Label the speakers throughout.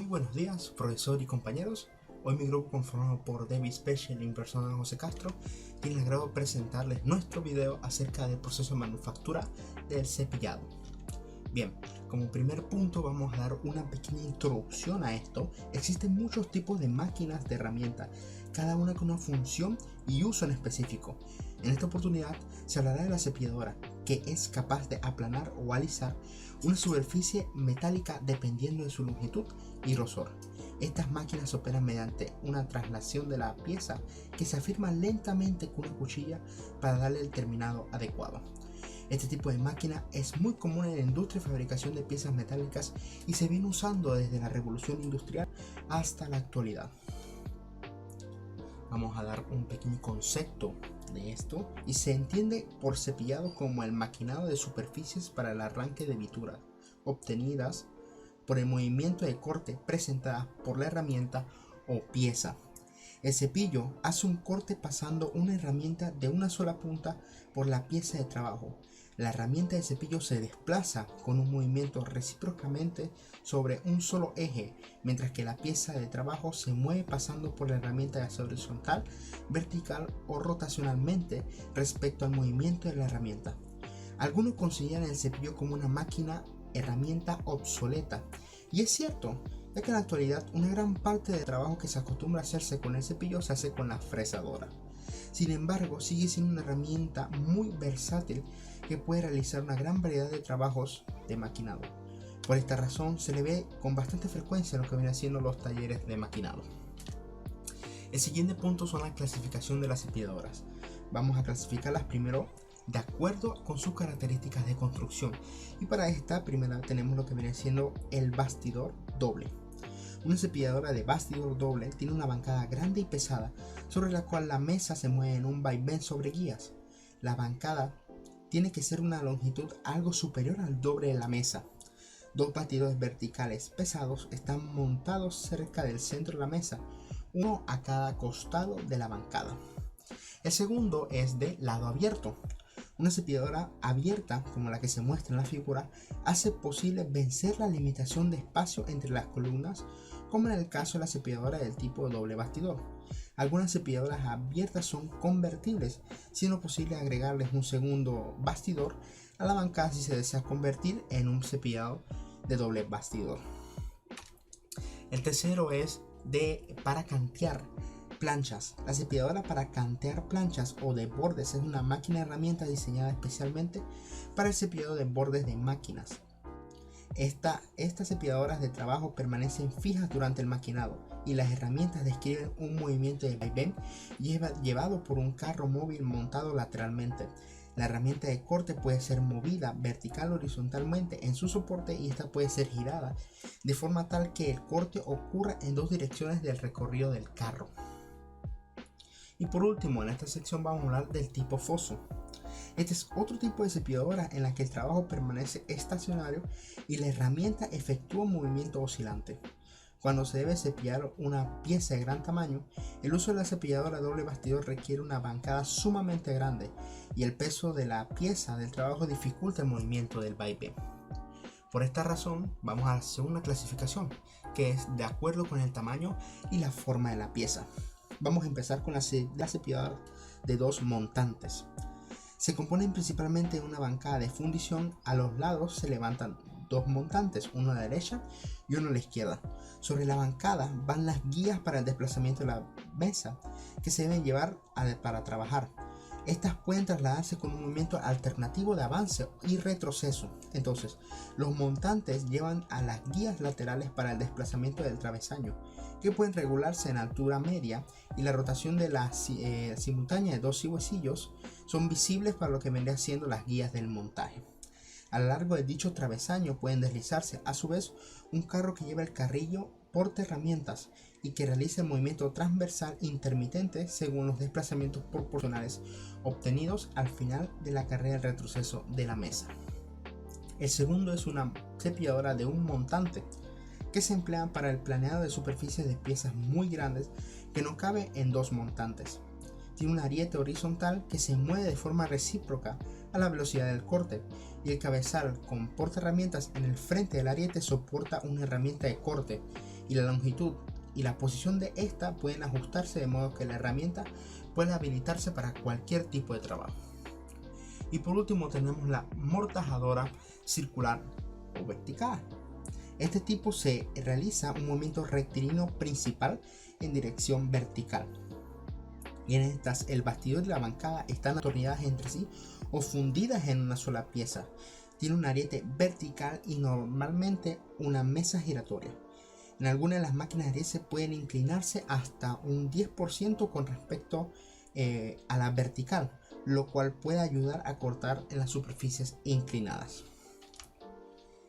Speaker 1: buenos días, profesor y compañeros. Hoy mi grupo, conformado por David Special y mi persona José Castro, tiene el agrado de presentarles nuestro video acerca del proceso de manufactura del cepillado. Bien, como primer punto vamos a dar una pequeña introducción a esto. Existen muchos tipos de máquinas de herramientas, cada una con una función y uso en específico. En esta oportunidad se hablará de la cepilladora, que es capaz de aplanar o alisar una superficie metálica dependiendo de su longitud y grosor. Estas máquinas operan mediante una traslación de la pieza que se afirma lentamente con una cuchilla para darle el terminado adecuado. Este tipo de máquina es muy común en la industria de fabricación de piezas metálicas y se viene usando desde la revolución industrial hasta la actualidad. Vamos a dar un pequeño concepto de esto, y se entiende por cepillado como el maquinado de superficies para el arranque de vituras obtenidas por el movimiento de corte presentadas por la herramienta o pieza. El cepillo hace un corte pasando una herramienta de una sola punta por la pieza de trabajo. La herramienta de cepillo se desplaza con un movimiento recíprocamente sobre un solo eje, mientras que la pieza de trabajo se mueve pasando por la herramienta ya sea horizontal, vertical o rotacionalmente respecto al movimiento de la herramienta. Algunos consideran el cepillo como una máquina herramienta obsoleta, y es cierto, ya que en la actualidad una gran parte del trabajo que se acostumbra a hacerse con el cepillo se hace con la fresadora. Sin embargo, sigue siendo una herramienta muy versátil que puede realizar una gran variedad de trabajos de maquinado. Por esta razón se le ve con bastante frecuencia en lo que vienen siendo los talleres de maquinado. El siguiente punto son la clasificación de las cepilladoras. Vamos a clasificarlas primero de acuerdo con sus características de construcción, y para esta primera tenemos lo que viene siendo el bastidor doble. Una cepilladora de bastidor doble tiene una bancada grande y pesada sobre la cual la mesa se mueve en un vaivén sobre guías. La bancada tiene que ser una longitud algo superior al doble de la mesa. Dos bastidores verticales pesados están montados cerca del centro de la mesa, uno a cada costado de la bancada. El segundo es de lado abierto. Una cepilladora abierta, como la que se muestra en la figura, hace posible vencer la limitación de espacio entre las columnas, como en el caso de la cepilladora del tipo doble bastidor. Algunas cepilladoras abiertas son convertibles, siendo posible agregarles un segundo bastidor a la bancada si se desea convertir en un cepillado de doble bastidor. El tercero es para cantear planchas. La cepilladora para cantear planchas o de bordes es una máquina herramienta diseñada especialmente para el cepillado de bordes de máquinas. Estas cepilladoras de trabajo permanecen fijas durante el maquinado, y las herramientas describen un movimiento de vaivén llevado por un carro móvil montado lateralmente. La herramienta de corte puede ser movida vertical o horizontalmente en su soporte, y esta puede ser girada de forma tal que el corte ocurra en dos direcciones del recorrido del carro. Y por último, en esta sección vamos a hablar del tipo foso. Este es otro tipo de cepilladora en la que el trabajo permanece estacionario y la herramienta efectúa un movimiento oscilante. Cuando se debe cepillar una pieza de gran tamaño, el uso de la cepilladora doble bastidor requiere una bancada sumamente grande, y el peso de la pieza del trabajo dificulta el movimiento del vaivén. Por esta razón, vamos a hacer una clasificación que es de acuerdo con el tamaño y la forma de la pieza. Vamos a empezar con la cepilladora de dos montantes. Se componen principalmente de una bancada de fundición. A los lados se levantan dos montantes, uno a la derecha y uno a la izquierda. Sobre la bancada van las guías para el desplazamiento de la mesa que se deben llevar para trabajar. Estas pueden trasladarse con un movimiento alternativo de avance y retroceso. Entonces, los montantes llevan a las guías laterales para el desplazamiento del travesaño, que pueden regularse en altura media, y la rotación de la simultánea de dos huesillos son visibles para lo que vendría siendo las guías del montaje. A lo largo de dicho travesaño pueden deslizarse a su vez un carro que lleva el carrillo porta herramientas y que realiza el movimiento transversal intermitente según los desplazamientos proporcionales obtenidos al final de la carrera de retroceso de la mesa. El segundo es una cepilladora de un montante que se emplea para el planeado de superficies de piezas muy grandes que no cabe en dos montantes. Tiene un ariete horizontal que se mueve de forma recíproca a la velocidad del corte, y el cabezal con portaherramientas en el frente del ariete soporta una herramienta de corte, y la longitud y la posición de esta pueden ajustarse de modo que la herramienta pueda habilitarse para cualquier tipo de trabajo. Y por último tenemos la mortajadora circular o vertical. Este tipo se realiza un movimiento rectilíneo principal en dirección vertical. Y en estas el bastidor y la bancada están atornilladas entre sí o fundidas en una sola pieza. Tiene un ariete vertical y normalmente una mesa giratoria. En algunas de las máquinas de ariete pueden inclinarse hasta un 10% con respecto a la vertical, lo cual puede ayudar a cortar en las superficies inclinadas.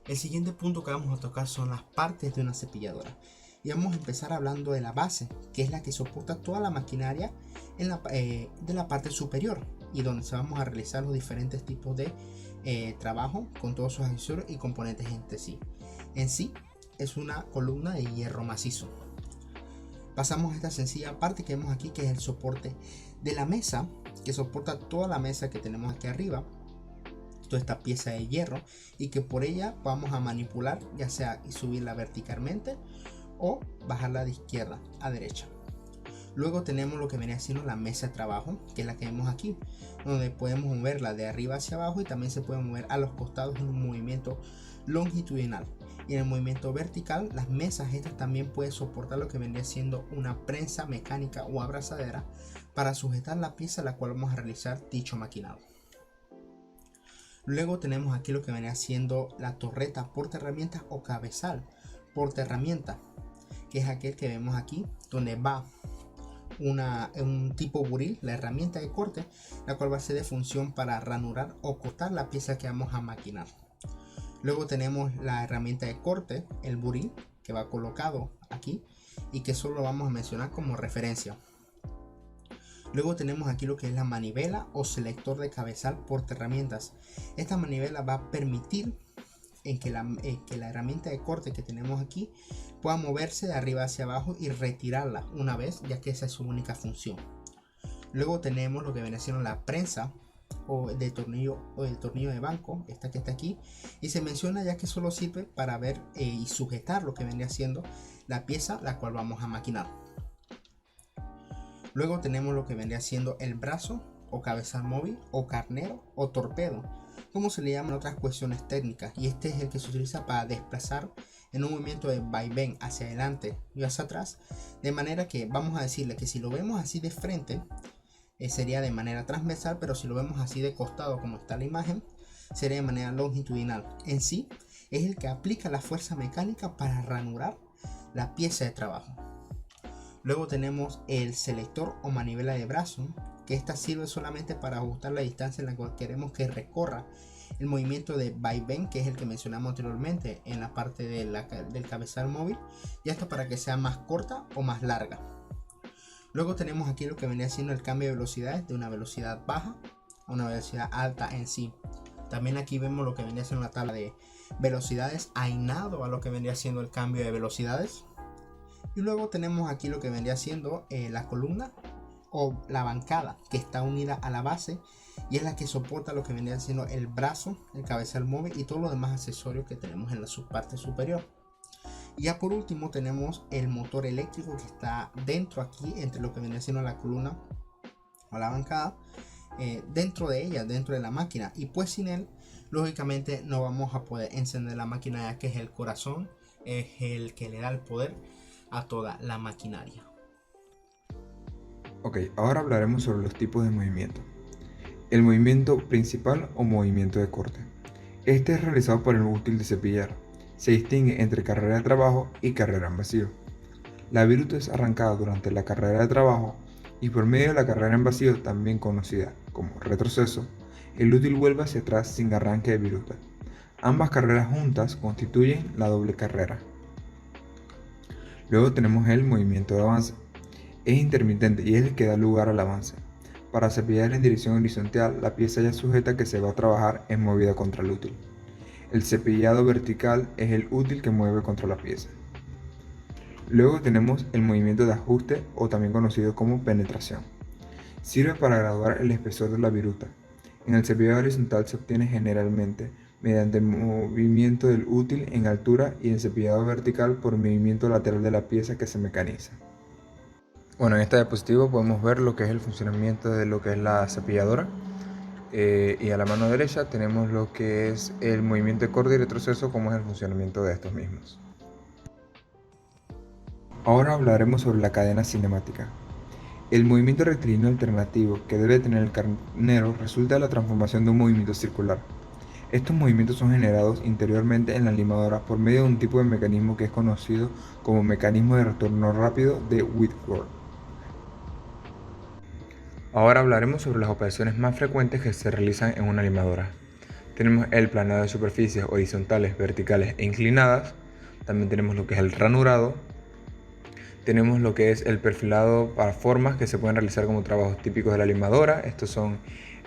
Speaker 1: El siguiente punto que vamos a tocar son las partes de una cepilladora. Y vamos a empezar hablando de la base, que es la que soporta toda la maquinaria de la parte superior y donde se vamos a realizar los diferentes tipos de trabajo con todos sus accesorios y componentes entre sí. En sí es una columna de hierro macizo. Pasamos a esta sencilla parte que vemos aquí, que es el soporte de la mesa, que soporta toda la mesa que tenemos aquí arriba, toda esta pieza de hierro, y que por ella vamos a manipular, ya sea subirla verticalmente o bajarla de izquierda a derecha. Luego tenemos lo que viene siendo la mesa de trabajo, que es la que vemos aquí, donde podemos moverla de arriba hacia abajo y también se puede mover a los costados en un movimiento longitudinal. Y en el movimiento vertical, las mesas estas también pueden soportar lo que vendría siendo una prensa mecánica o abrazadera para sujetar la pieza a la cual vamos a realizar dicho maquinado. Luego tenemos aquí lo que viene siendo la torreta portaherramientas o cabezal portaherramienta, que es aquel que vemos aquí, donde va un tipo buril, la herramienta de corte, la cual va a ser de función para ranurar o cortar la pieza que vamos a maquinar. Luego tenemos la herramienta de corte, el buril, que va colocado aquí y que solo vamos a mencionar como referencia. Luego tenemos aquí lo que es la manivela o selector de cabezal portaherramientas. Esta manivela va a permitir que la herramienta de corte que tenemos aquí pueda moverse de arriba hacia abajo y retirarla una vez, ya que esa es su única función. Luego tenemos lo que viene siendo la prensa o de tornillo de banco, esta que está aquí, y se menciona ya que solo sirve para ver y sujetar lo que vendría siendo la pieza la cual vamos a maquinar. Luego tenemos lo que vendría siendo el brazo o cabezal móvil o carnero o torpedo, como se le llaman otras cuestiones técnicas, y este es el que se utiliza para desplazar en un movimiento de vaivén hacia adelante y hacia atrás, de manera que vamos a decirle que si lo vemos así de frente sería de manera transversal, pero si lo vemos así de costado como está la imagen sería de manera longitudinal. En sí es el que aplica la fuerza mecánica para ranurar la pieza de trabajo. Luego tenemos el selector o manivela de brazo, que esta sirve solamente para ajustar la distancia en la cual queremos que recorra el movimiento de vaivén, que es el que mencionamos anteriormente en la parte del cabezal móvil, y hasta para que sea más corta o más larga. Luego tenemos aquí lo que vendría siendo el cambio de velocidades de una velocidad baja a una velocidad alta en sí. También aquí vemos lo que vendría siendo la tabla de velocidades ainado a lo que vendría siendo el cambio de velocidades. Y luego tenemos aquí lo que vendría siendo la columna o la bancada, que está unida a la base y es la que soporta lo que vendría siendo el brazo, el cabezal móvil y todos los demás accesorios que tenemos en la parte superior. Y ya por último tenemos el motor eléctrico que está dentro aquí, entre lo que vendría siendo la columna o la bancada, dentro de ella, dentro de la máquina, y pues sin él lógicamente no vamos a poder encender la máquina, ya que es el corazón, es el que le da el poder a toda la maquinaria.
Speaker 2: Ok, ahora hablaremos sobre los tipos de movimiento. El movimiento principal o movimiento de corte. Este es realizado por el útil de cepillar. Se distingue entre carrera de trabajo y carrera en vacío. La viruta es arrancada durante la carrera de trabajo y por medio de la carrera en vacío, también conocida como retroceso, el útil vuelve hacia atrás sin arranque de viruta. Ambas carreras juntas constituyen la doble carrera. Luego tenemos el movimiento de avance. Es intermitente y es el que da lugar al avance. Para cepillar en dirección horizontal, la pieza ya sujeta que se va a trabajar es movida contra el útil. El cepillado vertical es el útil que mueve contra la pieza. Luego tenemos el movimiento de ajuste o también conocido como penetración. Sirve para graduar el espesor de la viruta. En el cepillado horizontal se obtiene generalmente mediante el movimiento del útil en altura y el cepillado vertical por el movimiento lateral de la pieza que se mecaniza. Bueno, en esta diapositiva podemos ver lo que es el funcionamiento de lo que es la cepilladora. Y a la mano derecha tenemos lo que es el movimiento de corte y retroceso, como es el funcionamiento de estos mismos. Ahora hablaremos sobre la cadena cinemática. El movimiento rectilíneo alternativo que debe tener el carnero resulta de la transformación de un movimiento circular. Estos movimientos son generados interiormente en la limadora por medio de un tipo de mecanismo que es conocido como mecanismo de retorno rápido de Whitworth. Ahora hablaremos sobre las operaciones más frecuentes que se realizan en una limadora. Tenemos el planado de superficies horizontales, verticales e inclinadas. También tenemos lo que es el ranurado. Tenemos lo que es el perfilado para formas que se pueden realizar como trabajos típicos de la limadora. Estos son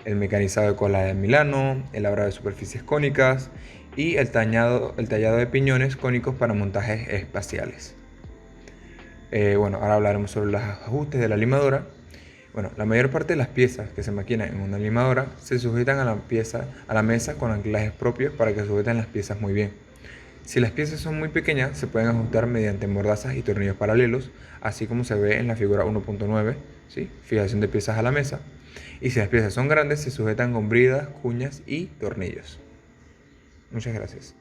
Speaker 2: el mecanizado de cola de Milano, el labrado de superficies cónicas y el tallado de piñones cónicos para montajes espaciales. Ahora hablaremos sobre los ajustes de la limadora. La mayor parte de las piezas que se maquinan en una limadora se sujetan a la mesa con anclajes propios para que sujeten las piezas muy bien. Si las piezas son muy pequeñas, se pueden ajustar mediante mordazas y tornillos paralelos, así como se ve en la figura 1.9, ¿sí? Fijación de piezas a la mesa. Y si las piezas son grandes, se sujetan con bridas, cuñas y tornillos. Muchas gracias.